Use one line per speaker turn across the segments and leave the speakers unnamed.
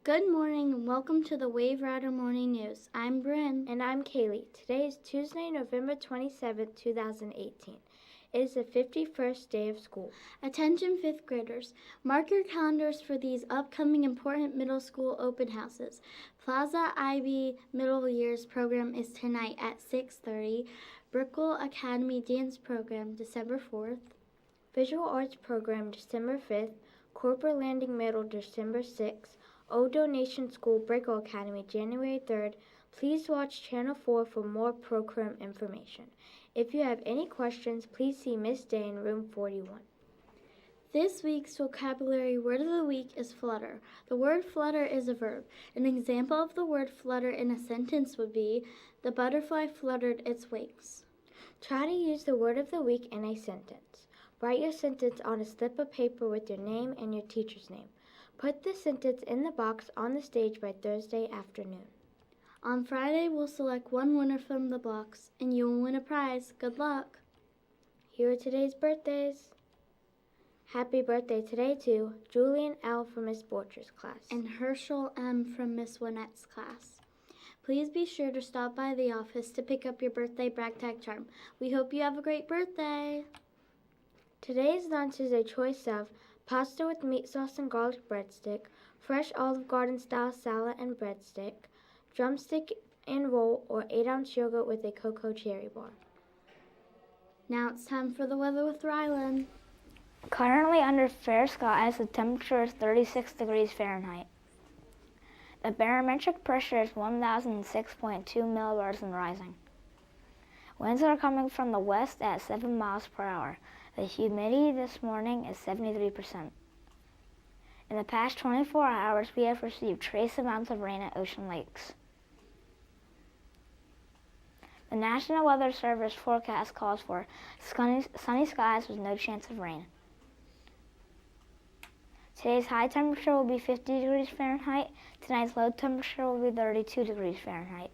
Good morning and welcome to the Waverider Morning News. I'm Bryn.
And I'm Kaylee. Today is Tuesday, November 27th, 2018. It is the 51st day of school.
Attention 5th graders. Mark your calendars for these upcoming important middle school open houses. Plaza IB Middle Years program is tonight at 6:30. Brickell Academy Dance program December 4th.
Visual Arts program December 5th. Corporate Landing Middle December 6th. O Donation School Brickell Academy January 3rd. Please watch Channel 4 for more program information. If you have any questions, please see Miss Day in room 41.
This week's vocabulary word of the week is flutter. The word flutter is a verb. An example of the word flutter in a sentence would be, the butterfly fluttered its wings.
Try to use the word of the week in a sentence. Write your sentence on a slip of paper with your name and your teacher's name. Put the sentence in the box on the stage by Thursday afternoon.
On Friday, we'll select one winner from the box, and you will win a prize. Good luck!
Here are today's birthdays. Happy birthday today to Julian L. from Miss Borcher's class.
And Herschel M. from Miss Winnette's class. Please be sure to stop by the office to pick up your birthday brag tag charm. We hope you have a great birthday!
Today's lunch is a choice of pasta with meat sauce and garlic breadstick, fresh Olive Garden style salad and breadstick, drumstick and roll, or 8-ounce yogurt with a cocoa cherry bar.
Now it's time for the weather with Rylan.
Currently under fair skies, the temperature is 36 degrees Fahrenheit. The barometric pressure is 1,006.2 millibars and rising. Winds are coming from the west at 7 miles per hour. The humidity this morning is 73%. In the past 24 hours, we have received trace amounts of rain at ocean lakes. The National Weather Service forecast calls for sunny skies with no chance of rain. Today's high temperature will be 50 degrees Fahrenheit. Tonight's low temperature will be 32 degrees Fahrenheit.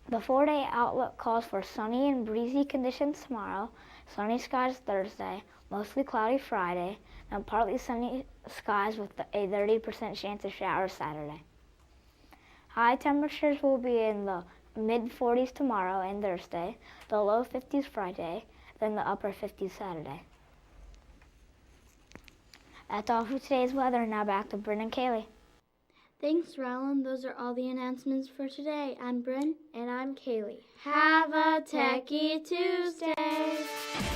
The 4-day outlook calls for sunny and breezy conditions tomorrow, sunny skies Thursday, mostly cloudy Friday, and partly sunny skies with a 30% chance of showers Saturday. High temperatures will be in the mid-40s tomorrow and Thursday, the low 50s Friday, then the upper 50s Saturday. That's all for today's weather. Now back to Bryn and Kaylee.
Thanks, Rylan. Those are all the announcements for today. I'm Bryn.
And I'm Kaylee.
Have a techie Tuesday!